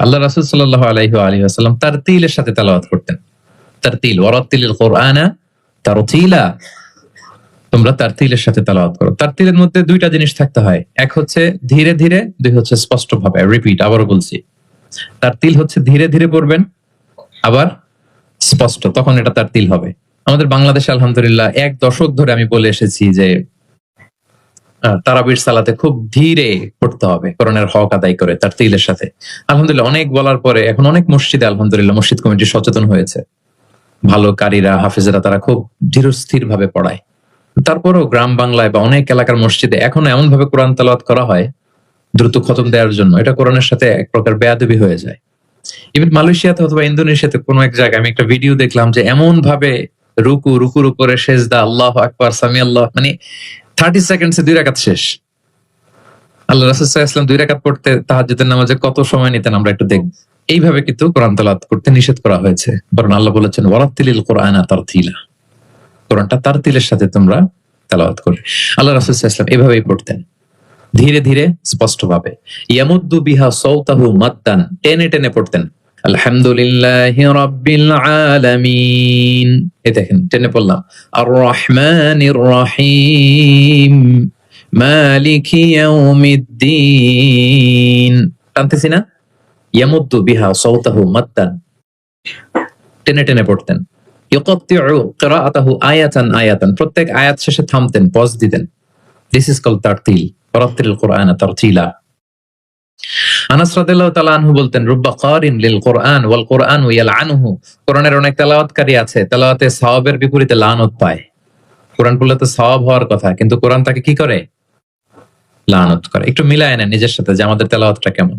আল্লাহ রাসূল সাল্লাল্লাহু আলাইহি ওয়া আলিহি ওয়াসাল্লাম তারতিলের সাথে তেলাওয়াত করতেন। তারতিল, ওয়ারাত্তিলিল কুরআনা তারতিলা, তোমরা তারতিলের সাথে তেলাওয়াত করো। তারতিলের মধ্যে দুইটা জিনিস থাকতে হয়, এক হচ্ছে ধীরে ধীরে, দুই হচ্ছে স্পষ্ট ভাবে। রিপিট, আবারও বলছি, তারতিল হচ্ছে ধীরে ধীরে পড়বেন, আবার স্পষ্ট, তখন এটা তারতিল হবে। আমাদের বাংলাদেশে আলহামদুলিল্লাহ 1 দশক ধরে আমি বলে এসেছি যে তারাবির সালাতে খুব ধীরে পড়তে হবে, কোরআনের হক আদায় করে তারতিলের সাথে। আলহামদুলিল্লাহ অনেক বলার পরে এখন অনেক মসজিদে আলহামদুলিল্লাহ মসজিদ কমিটি সচেতন হয়েছে, ভালো কারীরা, হাফেজরা তারা খুব ধীরস্থির ভাবে পড়ায়। তারপরেও গ্রাম বাংলায় বা অনেক এলাকার মসজিদে এখনো এমন ভাবে কোরআন তেলাওয়াত করা হয় দ্রুত খতম দেওয়ার জন্য, এটা কোরআনের সাথে এক প্রকার বেয়াদবি হয়ে যায়। ইভেন মালয়েশিয়াতে অথবা ইন্দোনেশিয়াতে কোনো এক জায়গায় আমি একটা ভিডিও দেখলাম যে এমন ভাবে রুকুর উপরে সেজদা, আল্লাহু আকবার, সামি আল্লাহ, মানে 30 সেকেন্ডসে 2 রাকাত শেষ। আল্লাহ রাসূল সাল্লাল্লাহু আলাইহি ওয়াসাল্লাম 2 রাকাত পড়তে তাহাজ্জুদের নামাজে কত সময় নিতেন আমরা একটু দেখব। এইভাবে কিন্তু কোরআন তেলাওয়াত করতে নিষেধ করা হয়েছে, বরং আল্লাহ বলেছেন ওয়ারাত্তিলিল কুরআনা তারতিলা, কোরআনটা তারতিলের সাথে তোমরা তেলাওয়াত করবে। আল্লাহ রাসূল সাল্লাল্লাহু আলাইহি ওয়াসাল্লাম এভাবেই পড়তেন, ধীরে ধীরে স্পষ্ট ভাবে। ইয়ামুদ্দু বিহা সাওতাহু মাদ্দান, টেনে টেনে পড়তেন। আলহামদুলিল্লাহি রাব্বিল আলামিন, এই দেখেন টেনে পড়লাম। আর রহমানির রহিম মালিকি ইয়াউমিদ্দিন, টানতেছি না? ইয়ামুদ্দু বিহা সাওতাহু মাদ্দান, টেনে টেনে পড়তেন। ইউকাত্তিউ কিরাআতাহু আয়াতান আয়াতান, প্রত্যেক আয়াত শেষে থামতেন, পজ দিতেন। দিস ইজ কল্ড তারতিল, ওয়ারাত্তিলিল কুরআনা তারতিলা। আনাস রাদিয়াল্লাহু তাআলা আনহু বলতেন, রুব্বা কারিন লিল কুরআন ওয়াল কুরআনু ইয়ালআনুহু, কোরআনের অনেক তেলাওয়াতকারী আছে, তেলাওয়াতে সওয়াবের বিপরীতে লানত পায়। কোরআন পড়লে তো সওয়াব হওয়ার কথা, কিন্তু কোরআন তাকে কি করে? লানত করে। একটু মিলায় নেন নিজের সাথে যে আমাদের তেলাওয়াতটা কেমন।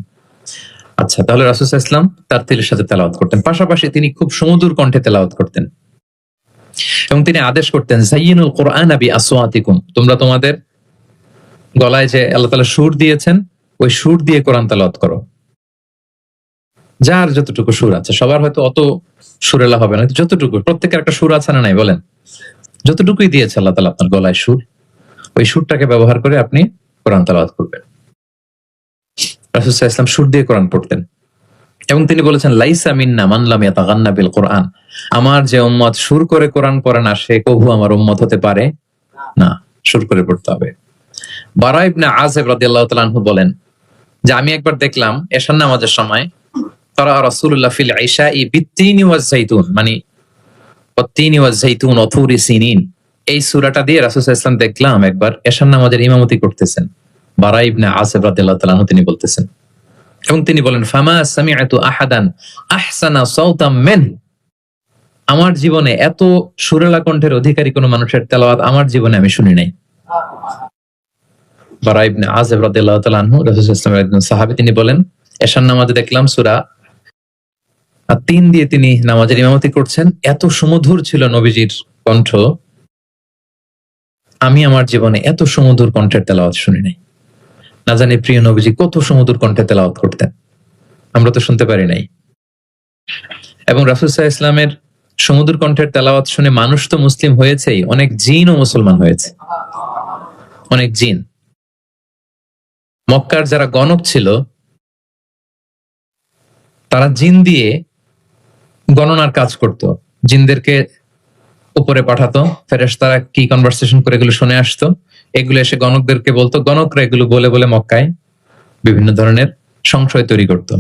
আচ্ছা, তাহলে রাসূল সাল্লাল্লাহু আলাইহি ওয়াসাল্লাম তারতিলের সাথে তেলাওয়াত করতেন, পাশাপাশি তিনি খুব সুমধুর কণ্ঠে তেলাওয়াত করতেন এবং তিনি আদেশ করতেন, যায়িনুল কুরআনা বিআসওয়াতিকুম, তোমরা তোমাদের গলায় যে আল্লাহ তাআলা সুর দিয়েছেন ওই সুর দিয়ে কোরআন তেলাওয়াত করো। যার যতটুকু সুর আছে, সবার হয়তো অত সুরেলা হবে না, যতটুকু, প্রত্যেকের একটা সুর আছে না নাই বলেন? যতটুকুই দিয়েছে আল্লাহ তাআলা আপনার গলায় সুর, ওই সুরটাকে ব্যবহার করে আপনি কোরআন তেলাওয়াত করবেন। রাসূল সাল্লাল্লাহু আলাইহি ওয়াসাল্লাম সুর দিয়ে কোরআন পড়তেন এবং তিনি বলেছেন, লাইসা মিন্না মান লাম ইয়াতাগান্না বিল কুরআন, আমার যে উম্মত সুর করে কোরআন পড়ে না সে কবু আমার উম্মত হতে পারে না, সুর করে পড়তে হবে। বারা ইবনে আযিব রাদিয়াল্লাহু তাআলা আনহু বলেন যে আমি একবার দেখলাম এশার নামাজের সময় তারা রাসূলুল্লাহ ফিল ইশাই বিত্তিনি ওয়াজ যাইতুন, মানে ওয়াত্তিনি ওয়াজ যাইতুন ওয়া তুরি সিনিন, এই সূরাটা দিয়ে রাসূল সাল্লাল্লাহু আলাইহি ওয়াসাল্লাম দেখলাম একবার এশার নামাজের ইমামতি করতেছেন। বারা ইবনে আযিব রাদিয়াল্লাহু তাআলা আনহু তিনি বলতেছেন এবং তিনি বলেন, ফামা সামিআতু আহাদান আহসানা সাওতাম মিন, আমার জীবনে এত সুরেলা কণ্ঠের অধিকারী কোন মানুষের তেলাওয়াত আমার জীবনে আমি শুনি নাই। বারা ইবনে আযিব রাদিয়াল্লাহু তাআলা আনহু রাসূল সাল্লাল্লাহু আলাইহি ওয়াসাল্লামের একজন সাহাবী, তিনি বলেন এশার নামাজে দেখলাম সূরা আত-তিন দিয়ে তিনি নামাজের ইমামতি করছেন, এত সুমধুর ছিল নবীজির কণ্ঠ, আমি আমার জীবনে এত সুমধুর কণ্ঠের তেলাওয়াত শুনি নাই। না জানি প্রিয় নবীজি কত সুমধুর কণ্ঠে তেলাওয়াত করতেন, আমরা তো শুনতে পারি নাই। এবং রাসূল সাল্লাল্লাহু আলাইহি ওয়াসাল্লামের সুমধুর কণ্ঠের তেলাওয়াত শুনে মানুষ তো মুসলিম হয়েছেই, অনেক জিনও মুসলমান হয়েছে, অনেক জিন। মক্কার যারা গণক ছিল তারা জিন দিয়ে গণনার কাজ করত, জিনদেরকে উপরে পাঠাতো, ফেরেশতারা কি কনভারসেশন করে এগুলো শুনে আসতো, এগুলো এসে গণকদেরকে বলতো, গণকরা এগুলো বলে বলে মক্কায় বিভিন্ন ধরনের সংশয় তৈরি করত।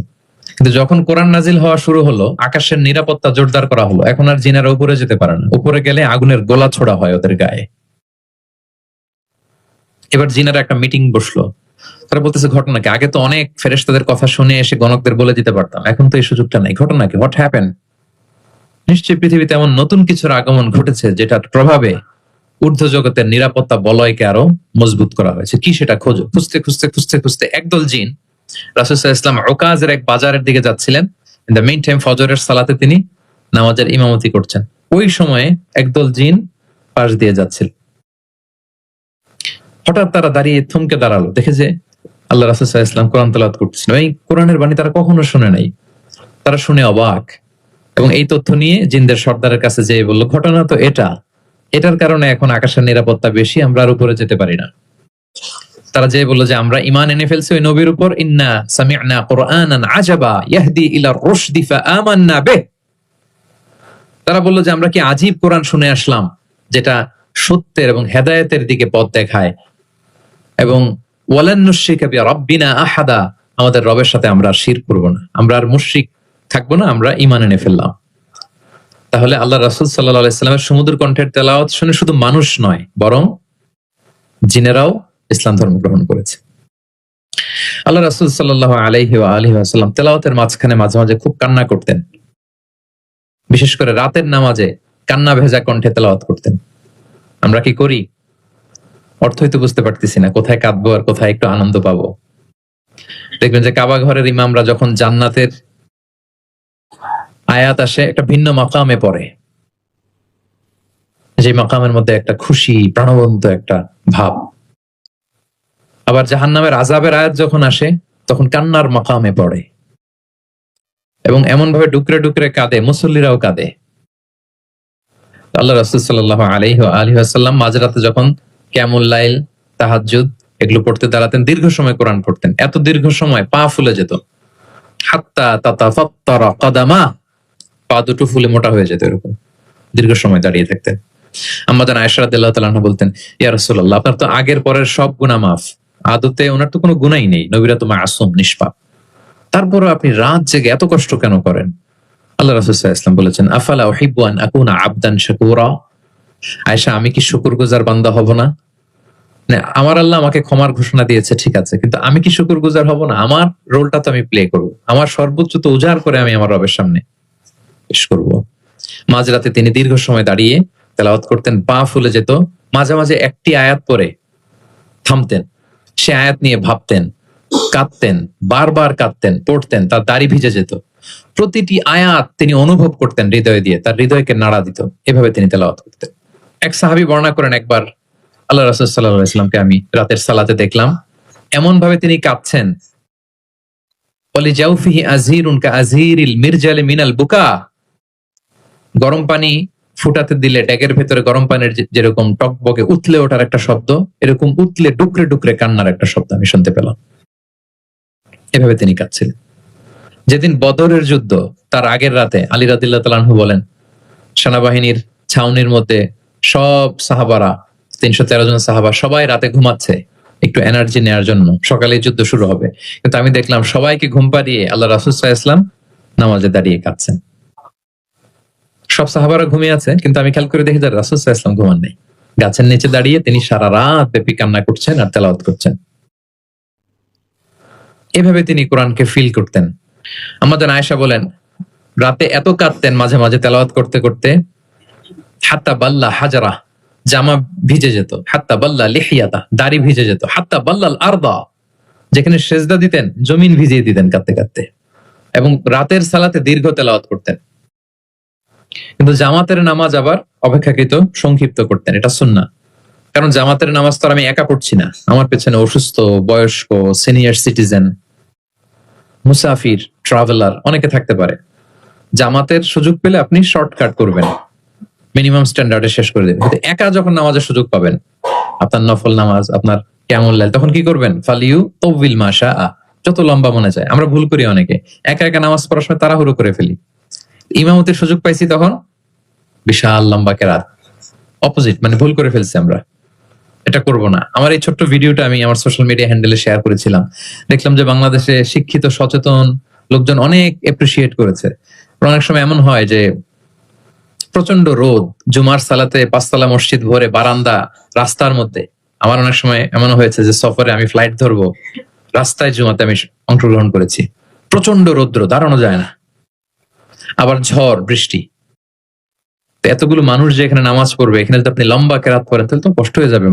কিন্তু যখন কোরআন নাজিল হওয়া শুরু হলো, আকাশের নিরাপত্তা জোরদার করা হলো, এখন আর জিনেরা উপরে যেতে পারে না, উপরে গেলে আগুনের গোলা ছোড়া হয় ওদের গায়ে। এবার জিনেরা একটা মিটিং বসলো, তারা বলতেছে ঘটনা কি, আগে তো অনেক ফেরেশতাদের কথা শুনে এসে গণকদের বলে দিতে পারতাম, এখন তো এই সুযোগটা নাই, ঘটনা কি, হোয়াট হ্যাপেন? নিশ্চয়ই পৃথিবীতে এমন নতুন কিছুর আগমন ঘটেছে যেটার প্রভাবে ঊর্ধ্ব জগতের নিরাপত্তা বলয়কে আরো মজবুত করা হয়েছে। কি সেটা খোঁজো। খুঁজতে খুঁজতে খুঁজতে খুঁজতে একদল জিন রাসূল সাল্লাল্লাহু আলাইহি ওয়াসাল্লাম উকাজের এক বাজারের দিকে যাচ্ছিলেন। ইন দ্য মেইন টাইম ফজরের সালাতে তিনি নামাজের ইমামতি করছেন। ওই সময়ে একদল জিন পাশ দিয়ে যাচ্ছিল। হঠাৎ তারা দাঁড়িয়ে থমকে দাঁড়ালো, দেখে যে আল্লাহ রাসূল সাল্লাল্লাহু আলাইহি ওয়াসাল্লাম কোরআন তেলাওয়াত করতেছেন। এই কোরআনের বাণী তারা কখনো শুনে নাই, তারা শুনে অবাক এবং এই তথ্য নিয়ে জিনদের সর্দারের কাছে যেয়ে বলল, ঘটনা তো এটার কারণে এখন আকাশের নিরাপত্তা বেশি, আমরা আর উপরে যেতে পারি না। তারা যে বললো যে আমরা ঈমান এনে ফেলছি ওই নবীর উপর, ইন্না সামি'না কুরআনান আজাবা ইয়াহদি ইলা রুশদি ফাআমান্না বিহ। তারা বললো যে আমরা কি আজীব কোরআন শুনে আসলাম যেটা সত্যের এবং হেদায়েতের দিকে পথ দেখায়, এবং ওয়ালান নুশরিকা বিরাব্বিনা আহাদা, আমাদের রবের সাথে আমরা আর শিরক করব না, আমরা আর মুশরিক থাকবো না, আমরা ঈমান এনে ফেললাম। তাহলে আল্লাহ রাসূল সাল্লাল্লাহু আলাইহি সাল্লামের সুমধুর কণ্ঠের তেলাওয়াত শুনে শুধু মানুষ নয়, বরং জিনেরাও ইসলাম ধর্ম গ্রহণ করেছে। আল্লাহ রাসূল সাল্লাল্লাহু আলাইহি ওয়া আলিহি ওয়াসাল্লাম তেলাওয়াতের মাঝখানে মাঝে মাঝে খুব কান্না করতেন, বিশেষ করে রাতের নামাজে কান্না ভেজা কণ্ঠে তেলাওয়াত করতেন। আমরা কি করি? অর্থই তো বুঝতে পারতেছি না, কোথায় কাঁদবো আর কোথায় একটু আনন্দ পাবো। দেখবেন যে কাবা ঘরের ইমামরা যখন জান্নাতের আয়াত আসে একটা ভিন্ন মাকামে পড়ে, যে মাকামের মধ্যে একটা খুশি প্রাণবন্ত একটা ভাব। আবার জাহান্নামের আযাবের আয়াত যখন আসে তখন কান্নার মাকামে পড়ে, এবং এমন ভাবে ডুকরে ডুকরে কাঁদে, মুসল্লিরাও কাঁদে। আল্লাহ রাসূল সাল্লাল্লাহু আলাইহি ওয়া আলিহি ওয়াসাল্লাম মাঝরাতে যখন কিয়ামুল লাইল, তাহাজ্জুদ এগুলো পড়তে দাঁড়াতেন, দীর্ঘ সময় কোরআন পড়তেন, এত দীর্ঘ সময় পা ফুলে যেত, হাত্তা তাতাফাত্তারা কাদামা, পা দুটো ফুলে মোটা হয়ে যেত, এরকম দীর্ঘ সময় দাঁড়িয়ে থাকতেন। আম্মা জান আয়েশা রাদিয়াল্লাহু তাআলা আনহা বলতেন, ইয়া রাসূলুল্লাহ, আপনার তো আগের পরের সব গুনাহ মাফ, আদতে ওনার তো কোনো গুনাহই নেই, নবীরা তো মাসুম নিষ্পাপ, তারপরে আপনি রাত জেগে এত কষ্ট কেন করেন? আল্লাহ রাসূল সাল্লাল্লাহু আলাইহি ওয়াসাল্লাম বলেছেন, আফালা উহিব্বু আন আকুনা আবদান শাকুরা, আয়েশা আমি কি শুকরগুজার বান্দা হব না? আমার আল্লাহ আমাকে ক্ষমার ঘোষণা দিয়েছে, ঠিক আছে, কিন্তু আমি কি শুকরগুজার হব না? আমার রোলটা তো আমি প্লে করব, আমার সর্বোচ্চ তো উজাড় করে আমি আমার রবের সামনে পেশ করব। মাঝরাতে তিনি দীর্ঘ সময় দাঁড়িয়ে তেলাওয়াত করতেন, পা ফুলে যেত, মাঝে মাঝে একটি আয়াত পরে থামতেন, সে আয়াত নিয়ে ভাবতেন, কাঁদতেন, বারবার কাঁদতেন, পড়তেন, তার দাড়ি ভিজে যেত, প্রতিটি আয়াত তিনি অনুভব করতেন হৃদয় দিয়ে, তার হৃদয়কে নাড়া দিত, এভাবে তিনি তেলাওয়াত করতেন। এক সাহাবী বর্ণনা করেন, একবার আল্লাহ রাসূল সাল্লাল্লাহু আলাইহি ওয়াসাল্লামকে আমি রাতের সালাতে দেখলাম, এমন ভাবে তিনি কাঁদছেন, ওয়ালি জাওফিহি আযীরুন কাআযীরিল মিরজালি মিনাল বুকা, গরম পানি ফুটাতে দিলে ড্যাগের ভেতরে গরম পানির যেরকম টকবকে উতলে ওঠার একটা শব্দ, এরকম উতলে ডুকরে ডুকরে কান্নার একটা শব্দ আমি শুনতে পেলাম। এভাবে তিনি কাঁদছিলেন। যেদিন বদরের যুদ্ধ, তার আগের রাতে আলী রাদিয়াল্লাহু তাআলা আনহু বলেন, সেনাবাহিনীর ছাউনির মধ্যে সব সাহাবারা, 313 জন সাহাবা সবাই রাতে ঘুমাচ্ছে একটু এনার্জি নেওয়ার জন্য, সকালে যুদ্ধ শুরু হবে, কিন্তু আমি দেখলাম সবাইকে ঘুম পাড়িয়ে আল্লাহ রাসূল সাল্লাল্লাহু আলাইহি ওয়াসাল্লাম নামাজে দাঁড়িয়ে কাঁদছেন। সব সাহাবারা ঘুমিয়ে আছে, কিন্তু আমি খেয়াল করে দেখি যে রাসূল সাল্লাল্লাহু আলাইহি ওয়াসাল্লাম ঘুমান নেই, গাছের নিচে দাঁড়িয়ে তিনি সারা রাত ব্যাপী কান্না করছেন আর তেলাওয়াত করছেন। এভাবে তিনি কোরআনকে ফিল করতেন। আমাদের আয়েশা বলেন, রাতে এত কাঁদতেন মাঝে মাঝে তেলাওয়াত করতে করতে, হাত্তা বাল্লা হাজারা, জামা ভিজে যেত, হাত্তা বাল্লা লিহিয়াতা, দাড়ি ভিজে যেত, হাত্তা বাল্লাল আরদা, যেখানে সেজদা দিতেন জমিন ভিজিয়ে দিতেন কাঁদতে কাঁদতে, এবং রাতের সালাতে দীর্ঘ তেলাওয়াত করতেন। কিন্তু জামাতের নামাজ আবার অপেক্ষাকৃত সংক্ষিপ্ত করতেন, এটা সুন্নাহ। কারণ জামাতের নামাজ তো আমি একা পড়ছি না, আমার পেছনে অসুস্থ, বয়স্ক, সিনিয়র সিটিজেন, মুসাফির, ট্রাভেলার অনেকে থাকতে পারে। জামাতের সুযোগ পেলে আপনি শর্টকাট করবেন, মিনিমাম স্ট্যান্ডার্ডে শেষ করে দেবেন। কিন্তু একা যখন নামাজের সুযোগ পাবেন, আপনার নফল নামাজ, আপনার কিয়ামুল লাইল, তখন কি করবেন? ফালিউ তাওবিল মাশা, যত লম্বা মনে যায়। আমরা ভুল করি অনেকে, একা একা নামাজ পড়ার সময় তাড়াহুড়ো করে ফেলি, ইমামতের সুযোগ পাইছি তখন বিশাল লম্বা কেরাত, অপোজিট, মানে ভুল করে ফেলছি আমরা, এটা করব না। আমার এই ছোট্ট ভিডিওটা আমি আমার সোশ্যাল মিডিয়া হ্যান্ডেলে শেয়ার করেছিলাম, দেখলাম যে বাংলাদেশে শিক্ষিত সচেতন লোকজন অনেক এপ্রিসিয়েট করেছে। অনেক সময় এমন হয় যে প্রচন্ড রোদ, জুমার সালাতে 5 তলা মসজিদ ভরে, বারান্দা, রাস্তার মধ্যে। আমার অনেক সময় এমন হয়েছে যে সফরে আমি ফ্লাইট ধরবো, রাস্তায় জুমাতে আমি অংশগ্রহণ করেছি, প্রচন্ড রৌদ্র, দাঁড়ানো যায় না, আবার ঝড় বৃষ্টি, এতগুলো মানুষ যে এখানে নামাজ পড়বে, এখানে যদি আপনি লম্বা কেরাত পড়েন তাহলে তো কষ্ট হয়ে যাবে।